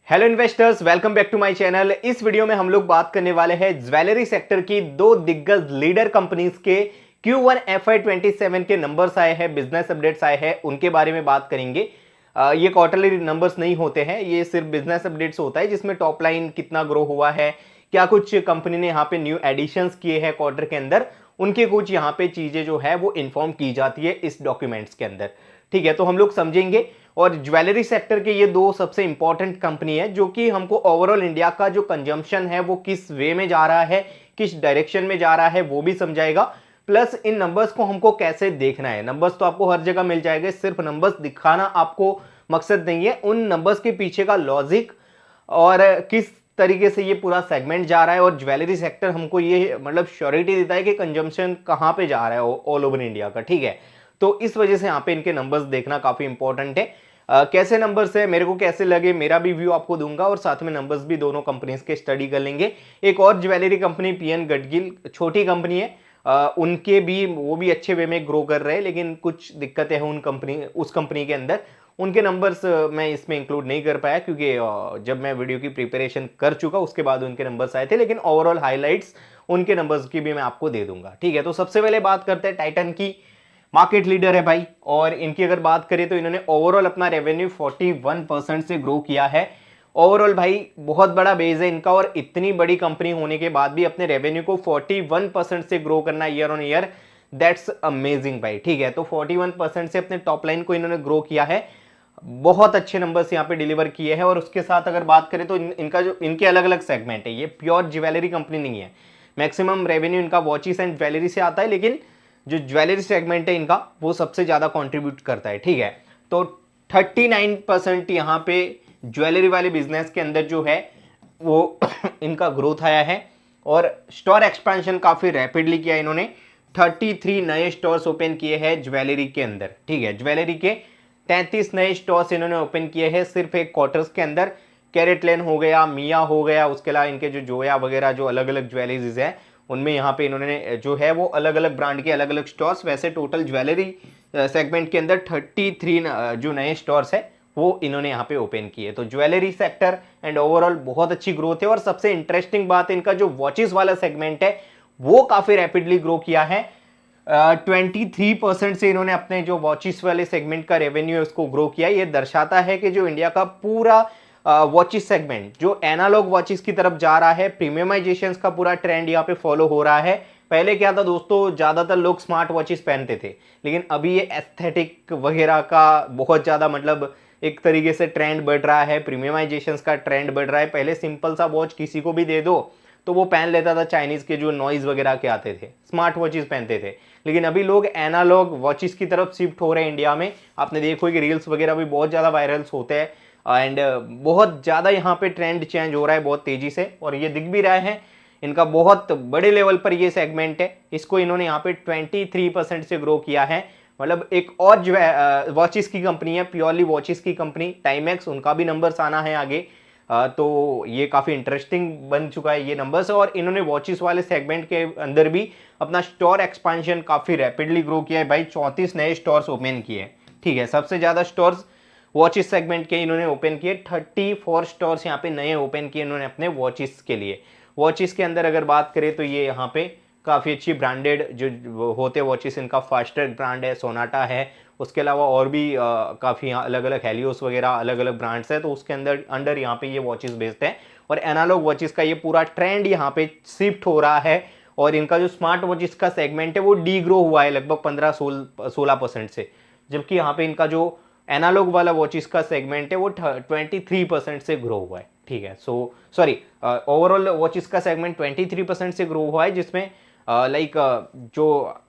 Hello investors, welcome back to my channel. इस video में हम लोग बात करने वाले हैं ज्वेलरी सेक्टर की दो दिग्गज लीडर कंपनीज के Q1 FY27 के नंबर्स आए हैं, बिजनेस अपडेट्स आए हैं, उनके बारे में बात करेंगे। ये क्वार्टरली नंबर्स नहीं होते हैं, ये सिर्फ बिजनेस अपडेट्स होता है जिसमें टॉप लाइन कितना ग्रो हुआ है, क्या कुछ कंपनी ने यहाँ पे न्यू एडिशंस किए हैं क्वार्टर के अंदर, उनके कुछ यहाँ पे चीजें जो है वो इन्फॉर्म की जाती है इस डॉक्यूमेंट्स के अंदर। ठीक है, तो हम लोग समझेंगे। और ज्वेलरी सेक्टर के ये दो सबसे इंपॉर्टेंट कंपनी है जो कि हमको ओवरऑल इंडिया का जो कंजम्पशन है वो किस वे में जा रहा है, किस डायरेक्शन में जा रहा है वो भी समझाएगा। प्लस इन नंबर्स को हमको कैसे देखना है। नंबर्स तो आपको हर जगह मिल जाएंगे, सिर्फ नंबर्स दिखाना आपको मकसद नहीं है, उन नंबर्स के पीछे का लॉजिक और किस तरीके से ये पूरा सेगमेंट जा रहा है। और ज्वेलरी सेक्टर हमको ये मतलब श्योरिटी देता है कि कंजम्पशन कहाँ पे जा रहा है ऑल ओवर इंडिया का। ठीक है, तो इस वजह से यहाँ पे इनके नंबर्स देखना काफी इंपॉर्टेंट है। कैसे नंबर्स है, मेरे को कैसे लगे, मेरा भी व्यू आपको दूंगा और साथ में नंबर्स भी दोनों कंपनीज के स्टडी कर लेंगे। एक और ज्वेलरी कंपनी पीएन गडगिल, छोटी कंपनी है, उनके भी वो भी अच्छे वे में ग्रो कर रहे हैं, लेकिन कुछ दिक्कतें हैं उस कंपनी के अंदर। उनके नंबर्स मैं इसमें इंक्लूड नहीं कर पाया क्योंकि जब मैं वीडियो की प्रिपरेशन कर चुका उसके बाद उनके नंबर्स आए थे, लेकिन ओवरऑल हाईलाइट्स उनके नंबर्स की भी मैं आपको दे दूंगा। ठीक है, तो सबसे पहले बात करते हैं टाइटन की। मार्केट लीडर है भाई, और इनकी अगर बात करें तो इन्होंने ओवरऑल अपना रेवेन्यू 41% से ग्रो किया है। ओवरऑल भाई बहुत बड़ा बेस है इनका, और इतनी बड़ी कंपनी होने के बाद भी अपने रेवेन्यू को 41% से ग्रो करना year on year, that's amazing भाई। ठीक है, तो 41% से अपने टॉप लाइन को इन्होंने ग्रो किया है, बहुत अच्छे नंबर्स यहाँ पे डिलीवर किए हैं। और उसके साथ अगर बात करें तो इनका जो इनके अलग अलग सेगमेंट है, ये प्योर ज्वेलरी कंपनी नहीं है। मैक्सिमम रेवेन्यू इनका वॉचेस एंड ज्वेलरी से आता है, लेकिन जो ज्वेलरी सेगमेंट है इनका वो सबसे ज्यादा कंट्रीब्यूट करता है। ठीक है, तो 39% यहाँ पे ज्वेलरी वाले बिजनेस के अंदर जो है वो इनका ग्रोथ आया है। और स्टोर एक्सपेंशन काफी रैपिडली किया इन्होंने, 33 नए स्टोर्स ओपन किए हैं ज्वेलरी के अंदर। ठीक है, ज्वेलरी के 33 नए स्टोर्स इन्होंने ओपन किए हैं सिर्फ एक क्वार्टर्स के अंदर। कैरेट लेन हो गया, मिया हो गया, उसके अलावा इनके जो जोया वगैरह जो अलग अलग ज्वेलरीज है उनमें यहाँ पे इन्होंने जो है वो अलग अलग ब्रांड के अलग अलग स्टोर्स, वैसे टोटल ज्वेलरी सेगमेंट के अंदर 33 जो नए स्टोर्स है वो इन्होंने यहाँ पे ओपन किए। तो ज्वेलरी सेक्टर एंड ओवरऑल बहुत अच्छी ग्रोथ है। और सबसे इंटरेस्टिंग बात, इनका जो वॉचेस वाला सेगमेंट है वो काफी रैपिडली ग्रो किया है। 23% से इन्होंने अपने जो वॉचेस वाले सेगमेंट का रेवेन्यू है उसको ग्रो किया। ये दर्शाता है कि जो इंडिया का पूरा वॉचेस सेगमेंट जो एनालॉग वॉचेस की तरफ जा रहा है, प्रीमियमाइजेशन का पूरा ट्रेंड यहाँ पे फॉलो हो रहा है। पहले क्या था दोस्तों, ज्यादातर लोग स्मार्ट वॉचेस पहनते थे, लेकिन अभी ये एस्थेटिक वगैरह का बहुत ज्यादा मतलब एक तरीके से ट्रेंड बढ़ रहा है, प्रीमियमाइजेशन का ट्रेंड बढ़ रहा है। पहले सिंपल सा वॉच किसी को भी दे दो तो वो पहन लेता था, चाइनीज के जो नॉइज वगैरह के आते थे, स्मार्ट वॉचेस पहनते थे। लेकिन अभी लोग एनालॉग वॉचेस की तरफ शिफ्ट हो रहे हैं इंडिया में। आपने देखो कि रील्स वगैरह भी बहुत ज्यादा वायरल्स होते हैं एंड बहुत ज्यादा यहाँ पे ट्रेंड चेंज हो रहा है बहुत तेजी से, और ये दिख भी रहा है। इनका बहुत बड़े लेवल पर ये सेगमेंट है, इसको इन्होंने यहाँ पे 23% से ग्रो किया है। मतलब एक और जो है वॉचेस की कंपनी है, प्योरली वॉचेस की कंपनी टाइमेक्स, उनका भी नंबर्स आना है आगे। तो ये काफी इंटरेस्टिंग बन चुका है ये नंबर्स। और इन्होंने वॉचेस वाले सेगमेंट के अंदर भी अपना स्टोर एक्सपांशन काफी रैपिडली ग्रो किया है भाई, 34 नए स्टोर्स ओपन किए। ठीक है, सबसे ज्यादा स्टोर्स वॉचेस सेगमेंट के इन्होंने ओपन किए, 34 स्टोर्स यहाँ पे नए ओपन किए इन्होंने अपने वॉचेस के लिए। वॉचेस के अंदर अगर बात करें तो ये यहाँ पे काफ़ी अच्छी ब्रांडेड जो होते वॉचेस, इनका फास्टर ब्रांड है, सोनाटा है, उसके अलावा और भी काफ़ी अलग अलग हेलियोस वगैरह अलग अलग ब्रांड्स है, तो उसके अंदर यहाँ पे ये वॉचेस बेचते हैं। और एनालॉग वॉचेस का ये पूरा ट्रेंड यहाँ पे शिफ्ट हो रहा है। और इनका जो स्मार्ट वॉचेस का सेगमेंट है वो डी ग्रो हुआ है लगभग 15-16% से, जबकि यहाँ पे इनका जो एनालॉग वाला वॉचेस का सेगमेंट है वो 23% से ग्रो हुआ है। ठीक है, सो सॉरी, ओवरऑल वॉचेस का सेगमेंट 23% से ग्रो हुआ है, जिसमें लाइक जो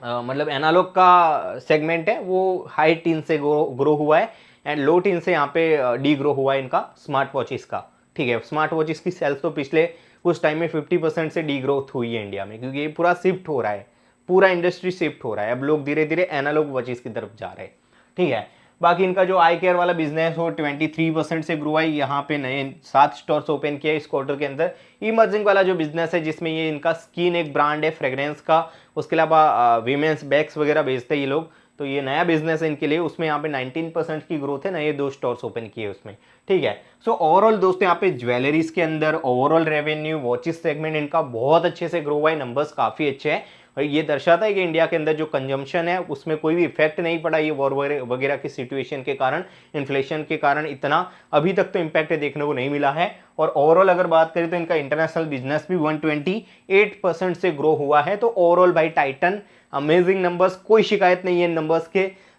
मतलब एनालॉग का सेगमेंट है वो हाई टीन से ग्रो हुआ है एंड लो टीन से यहाँ पे डी ग्रो हुआ है इनका स्मार्ट वॉचेस का। ठीक है, स्मार्ट वॉचेस की सेल्स तो पिछले कुछ टाइम में 50% से डी ग्रोथ हुई है इंडिया में, क्योंकि ये पूरा शिफ्ट हो रहा है, पूरा इंडस्ट्री शिफ्ट हो रहा है, अब लोग धीरे धीरे एनालॉग वॉचेस की तरफ जा रहे हैं। ठीक है, बाकी इनका जो आई केयर वाला बिजनेस हो 23% से ग्रो है, यहाँ पे नए 7 स्टोर्स ओपन किया इस क्वार्टर के अंदर। इमर्जिंग वाला जो बिजनेस है जिसमें ये इनका स्किन एक ब्रांड है फ्रेग्रेंस का, उसके अलावा वीमेंस बैग्स वगैरह बेचते हैं ये लोग, तो ये नया बिजनेस है इनके लिए, उसमें यहाँ पे 19% की ग्रोथ है, नए 2 स्टोर्स ओपन किए उसमें, ठीक है। सो ओवरऑल दोस्तों यहाँ पे ज्वेलरीज के अंदर ओवरऑल रेवेन्यू, वॉचेस सेगमेंट इनका बहुत अच्छे से ग्रो हुआ है, नंबर्स काफी अच्छे हैं और ये दर्शाता है कि इंडिया के अंदर जो कंजम्पशन है उसमें कोई भी इफेक्ट नहीं पड़ा ये वॉर वगैरह की सिचुएशन के कारण, इन्फ्लेशन के कारण इतना अभी तक तो इम्पैक्ट देखने को नहीं मिला है। और ओवरऑल अगर बात करें तो इनका इंटरनेशनल बिजनेस भी 128% से ग्रो हुआ है। तो ओवरऑल भाई टाइटन अमेजिंग नंबर्स, कोई शिकायत नहीं है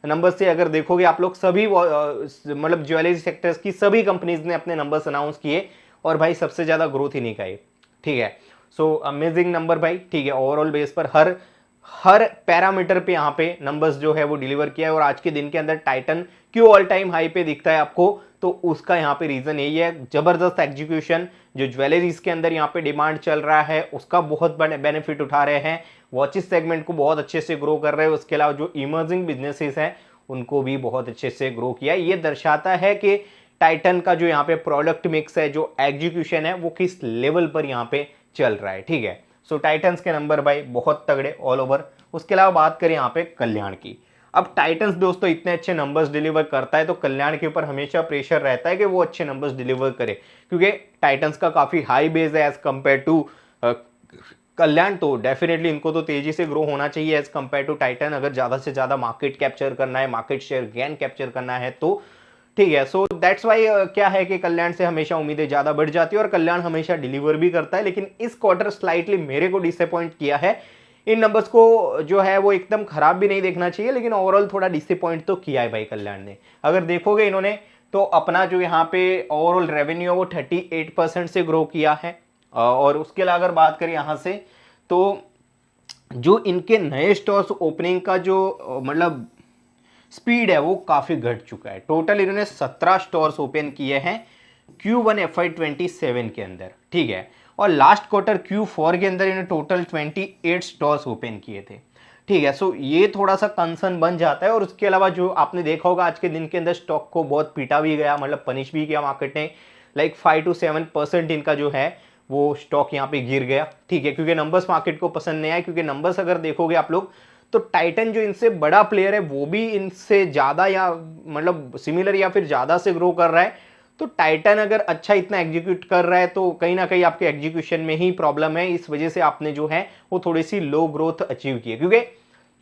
नंबर्स से। अगर देखोगे आप लोग सभी मतलब ज्वेलरी सेक्टर्स की सभी कंपनीज ने अपने नंबर्स अनाउंस किए और भाई सबसे ज्यादा ग्रोथ इन्हीं का है, ठीक है। सो अमेजिंग नंबर भाई, ठीक है। ओवरऑल बेस पर हर पैरामीटर पे यहाँ पे नंबर्स जो है वो डिलीवर किया है और आज के दिन के अंदर टाइटन क्यों ऑल टाइम हाई पे दिखता है आपको, तो उसका यहाँ पे रीजन यही है, जबरदस्त एग्जीक्यूशन, जो ज्वेलरीज के अंदर यहाँ पे डिमांड चल रहा है उसका बहुत बड़े बेनिफिट उठा रहे हैं, वॉचेस सेगमेंट को बहुत अच्छे से ग्रो कर रहे हैं, उसके अलावा जो इमर्जिंग बिजनेसेस हैं उनको भी बहुत अच्छे से ग्रो किया। ये दर्शाता है कि टाइटन का जो यहाँ पे प्रोडक्ट मिक्स है, जो एग्जीक्यूशन है वो किस लेवल पर यहाँ पे चल रहा है, ठीक है। सो टाइटन्स के नंबर भाई बहुत तगड़े ऑल ओवर। उसके अलावा बात करें यहाँ पे कल्याण की, अब टाइटन्स दोस्तों इतने अच्छे नंबर्स डिलीवर करता है तो कल्याण के ऊपर हमेशा प्रेशर रहता है कि वो अच्छे नंबर्स डिलीवर करे, क्योंकि टाइटन्स का काफी हाई बेस है एज कंपेयर टू कल्याण। तो डेफिनेटली इनको तो तेजी से ग्रो होना चाहिए एज कंपेयर टू टाइटन, अगर ज्यादा से ज्यादा मार्केट कैप्चर करना है, मार्केट शेयर गेन कैप्चर करना है तो, ठीक है। सो दैट्स वाई क्या है कि कल्याण से हमेशा उम्मीदें ज्यादा बढ़ जाती है और कल्याण हमेशा डिलीवर भी करता है, लेकिन इस क्वार्टर स्लाइटली मेरे को डिसअपॉइंट किया है। इन नंबर्स को जो है वो एकदम खराब भी नहीं देखना चाहिए, लेकिन ओवरऑल थोड़ा डिसअपॉइंट तो किया है भाई कल्याण ने। अगर देखोगे इन्होंने तो अपना जो यहाँ पे ओवरऑल रेवेन्यू है वो 38% से ग्रो किया है और उसके अलावा अगर बात करें यहाँ से तो जो इनके नए स्टोर्स ओपनिंग का जो मतलब स्पीड है वो काफी घट चुका है। टोटल इन्होंने 17 स्टोर्स ओपन किए हैं Q1 FY27 के अंदर, ठीक है। और लास्ट क्वार्टर Q4 के अंदर इन्होंने टोटल 28 स्टोर्स ओपन किए थे, ठीक है। सो ये थोड़ा सा कंसर्न बन जाता है। और उसके अलावा जो आपने देखा होगा आज के दिन के अंदर स्टॉक को बहुत पीटा भी गया, मतलब पनिश भी किया मार्केट ने, लाइक 5 to 7% इनका जो है वो स्टॉक यहाँ पे गिर गया, ठीक है, क्योंकि नंबर्स मार्केट को पसंद नहीं आए। क्योंकि नंबर्स अगर देखोगे आप लोग तो टाइटन जो इनसे बड़ा प्लेयर है वो भी इनसे ज्यादा या मतलब सिमिलर या फिर ज्यादा से ग्रो कर रहा है। तो टाइटन अगर अच्छा इतना एग्जीक्यूट कर रहा है तो कहीं ना कहीं आपके एग्जीक्यूशन में ही प्रॉब्लम है, इस वजह से आपने जो है वो थोड़ी सी लो ग्रोथ अचीव की है। क्योंकि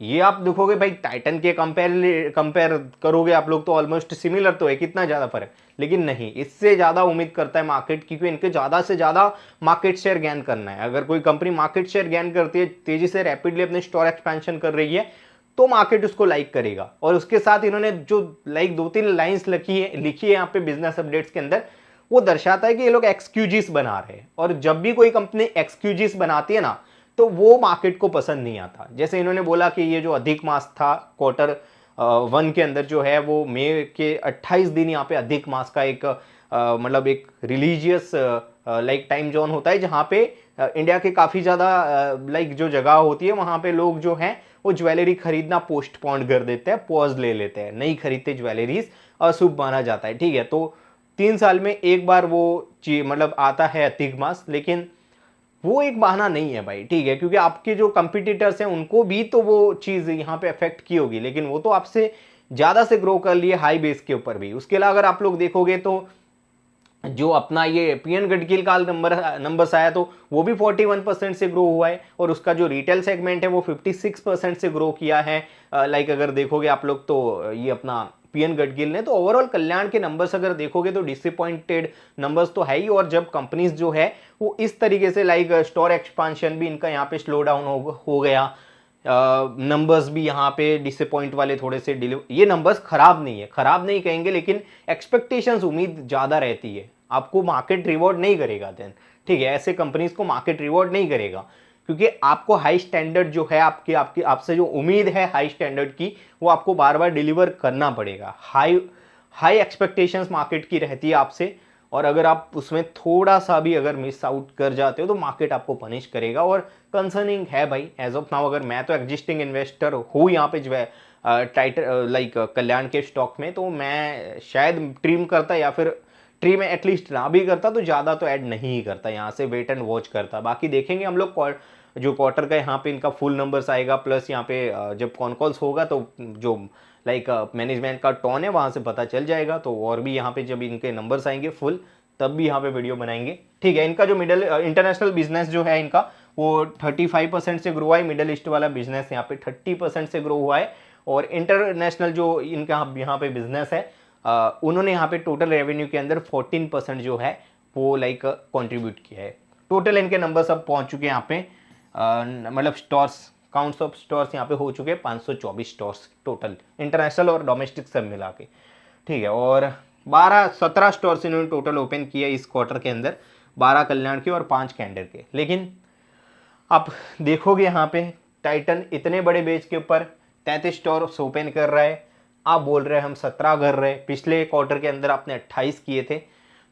ये आप देखोगे भाई टाइटन के कंपेयर करोगे आप लोग तो ऑलमोस्ट सिमिलर तो है, कितना ज्यादा फर्क, लेकिन नहीं, इससे ज्यादा उम्मीद करता है मार्केट, क्योंकि इनके ज्यादा से ज्यादा मार्केट शेयर गेन करना है। अगर कोई कंपनी मार्केट शेयर गेन करती है, तेजी से रैपिडली अपने स्टोर एक्सपेंशन कर रही है, तो मार्केट उसको लाइक करेगा। और उसके साथ इन्होंने जो लाइक 2-3 लाइंस लिखी है यहाँ पे बिजनेस अपडेट्स के अंदर, वो दर्शाता है कि ये लोग एक्सक्यूजेस बना रहे हैं। और जब भी कोई कंपनी एक्सक्यूजेस बनाती है ना तो वो मार्केट को पसंद नहीं आता। जैसे इन्होंने बोला कि ये जो अधिक मास था क्वार्टर 1 के अंदर जो है वो मई के 28 दिन यहाँ पे अधिक मास का एक मतलब एक रिलीजियस लाइक टाइम जोन होता है, जहाँ पे इंडिया के काफ़ी ज़्यादा लाइक जो जगह होती है वहाँ पे लोग जो हैं वो ज्वेलरी खरीदना पोस्टपोन कर देते हैं, पॉज ले लेते हैं, नहीं खरीदते ज्वेलरीज, अशुभ माना जाता है, ठीक है। तो 3 साल में एक बार वो चीज मतलब आता है अधिक मास, लेकिन वो एक बहाना नहीं है भाई, ठीक है। क्योंकि आपके जो कंपटीटर्स हैं उनको भी तो वो चीज यहाँ पे अफेक्ट की होगी, लेकिन वो तो आपसे ज्यादा से ग्रो कर लिए हाई बेस के ऊपर भी। उसके अलावा अगर आप लोग देखोगे तो जो अपना ये पीएन गडगिल का नंबर्स आया तो वो भी 41% से ग्रो हुआ है और उसका जो रिटेल सेगमेंट है वो 56% से ग्रो किया है। लाइक अगर देखोगे आप लोग तो ये अपना पीएन गडगिल ने, तो ओवरऑल कल्याण के नंबर्स अगर देखोगे तो डिसअपॉइंटेड नंबर्स तो है ही। और जब कंपनीज जो है वो इस तरीके से लाइक स्टोर एक्सपांशन भी इनका यहाँ पे स्लो डाउन हो गया, नंबर्स भी यहाँ पे डिसअपॉइंट वाले थोड़े से ये नंबर्स खराब नहीं है, खराब नहीं कहेंगे, लेकिन एक्सपेक्टेशंस उम्मीद ज्यादा रहती है, आपको मार्केट रिवॉर्ड नहीं करेगा देन, ठीक है। ऐसे कंपनीज को मार्केट रिवॉर्ड नहीं करेगा, क्योंकि आपको हाई स्टैंडर्ड जो है आपसे जो उम्मीद है हाई स्टैंडर्ड की, वो आपको बार बार डिलीवर करना पड़ेगा। हाई एक्सपेक्टेशंस मार्केट की रहती है आपसे, और अगर आप उसमें थोड़ा सा भी अगर मिस आउट कर जाते हो तो मार्केट आपको पनिश करेगा। और कंसर्निंग है भाई एज ऑफ नाउ। अगर मैं तो एग्जिस्टिंग इन्वेस्टर हूँ यहाँ पे जो है लाइक कल्याण के स्टॉक में, तो मैं शायद ट्रिम करता या फिर ट्री में एटलीस्ट ना भी करता तो ज़्यादा तो ऐड नहीं करता, यहाँ से वेट एंड वॉच करता। बाकी देखेंगे हम लोग जो क्वार्टर का यहाँ पे इनका फुल नंबर्स आएगा, प्लस यहाँ पे जब कॉन कॉल्स होगा तो जो लाइक मैनेजमेंट का टोन है वहाँ से पता चल जाएगा। तो और भी यहाँ पे जब इनके नंबर्स आएंगे फुल तब भी यहाँ पे वीडियो बनाएंगे। ठीक है, इनका जो मिडल इंटरनेशनल बिजनेस जो है इनका वो 35% से ग्रो हुआ है। मिडल ईस्ट वाला बिजनेस यहाँ पे 30% से ग्रो हुआ है। और इंटरनेशनल जो इनका यहाँ पे बिजनेस है उन्होंने यहाँ पे टोटल रेवेन्यू के अंदर 14% जो है वो लाइक कंट्रीब्यूट किया है। टोटल इनके नंबर सब पहुंच चुके हैं यहाँ पे, मतलब स्टोर्स, काउंट्स ऑफ स्टोर्स यहाँ पे हो चुके हैं 524 स्टोर्स टोटल, इंटरनेशनल और डोमेस्टिक सब मिला के। ठीक है, और 17 स्टोर्स इन्होंने टोटल ओपन किया इस क्वार्टर के अंदर, 12 कल्याण के और 5 कैंडर के। लेकिन आप देखोगे यहाँ पे टाइटन इतने बड़े बेस के ऊपर 33 स्टोर्स ओपन कर रहा है, आप बोल रहे हैं हम 17 कर रहे हैं, पिछले क्वार्टर के अंदर आपने 28 किए थे।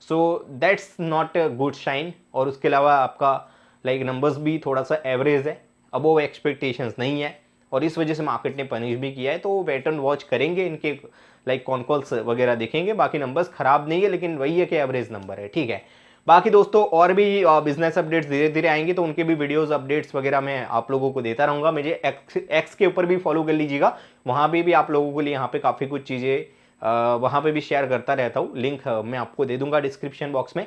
So that's not a good sign. और उसके अलावा आपका लाइक नंबर्स भी थोड़ा सा एवरेज है, अबोव एक्सपेक्टेशंस नहीं है, और इस वजह से मार्केट ने पनिश भी किया है। तो वेट एंड वॉच करेंगे, इनके लाइक कॉन्कॉल्स वगैरह देखेंगे। बाकी नंबर्स खराब नहीं है, लेकिन वही है कि एवरेज नंबर है। ठीक है, बाकी दोस्तों और भी बिजनेस अपडेट्स धीरे धीरे आएंगे, तो उनके भी वीडियोस अपडेट्स वगैरह मैं आप लोगों को देता रहूँगा। मुझे एक्स के ऊपर भी फॉलो कर लीजिएगा, वहाँ पे भी आप लोगों के लिए यहाँ पे काफ़ी कुछ चीज़ें वहाँ पे भी शेयर करता रहता हूँ। लिंक मैं आपको दे दूंगा डिस्क्रिप्शन बॉक्स में।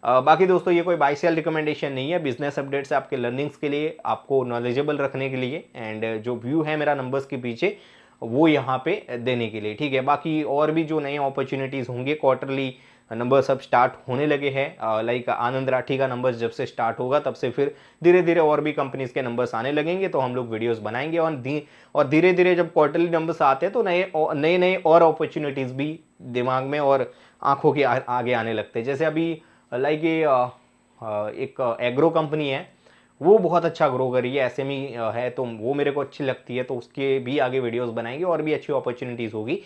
बाकी दोस्तों ये कोई बाय सेल रिकमेंडेशन नहीं है, बिजनेस अपडेट्स आपके लर्निंग्स के लिए, आपको नॉलेजेबल रखने के लिए, एंड जो व्यू है मेरा नंबर्स के पीछे वो यहाँ पे देने के लिए। ठीक है, बाकी और भी जो नए अपॉर्चुनिटीज़ होंगे, क्वार्टरली नंबर सब स्टार्ट होने लगे हैं, लाइक आनंद राठी का नंबर्स जब से स्टार्ट होगा तब से फिर धीरे धीरे और भी कंपनीज के नंबर्स आने लगेंगे, तो हम लोग वीडियोस बनाएंगे। और धीरे धीरे जब क्वार्टरली नंबर्स आते हैं तो नए नए और अपॉर्चुनिटीज़ भी दिमाग में और आंखों के आगे आने लगते हैं। जैसे अभी लाइक ये एक एग्रो कंपनी है, वो बहुत अच्छा ग्रो कर रही है, एसएमई है, तो वो मेरे को अच्छी लगती है, तो उसके भी आगे वीडियोस बनाएंगे और भी अच्छी अपॉर्चुनिटीज़ होगी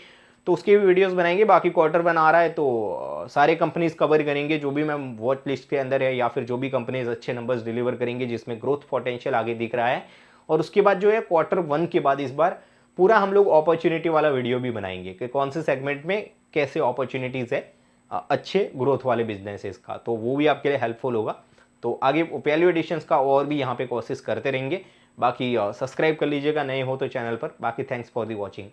तो उसके भी वीडियोस बनाएंगे। बाकी क्वार्टर वन आ रहा है तो सारे कंपनीज कवर करेंगे, जो भी मैं वॉच लिस्ट के अंदर है, या फिर जो भी कंपनीज अच्छे नंबर्स डिलीवर करेंगे जिसमें ग्रोथ पोटेंशियल आगे दिख रहा है। और उसके बाद जो है क्वार्टर वन के बाद इस बार पूरा हम लोग अपॉर्चुनिटी वाला वीडियो भी बनाएंगे कि कौन से सेगमेंट में कैसे अपॉर्चुनिटीज़ है अच्छे ग्रोथ वाले बिजनेसेस का, तो वो भी आपके लिए हेल्पफुल होगा। तो आगे वैल्यू एडिशंस का और भी यहाँ पे कोशिश करते रहेंगे। बाकी सब्सक्राइब कर लीजिएगा नए हो तो चैनल पर। बाकी थैंक्स फॉर दी वॉचिंग।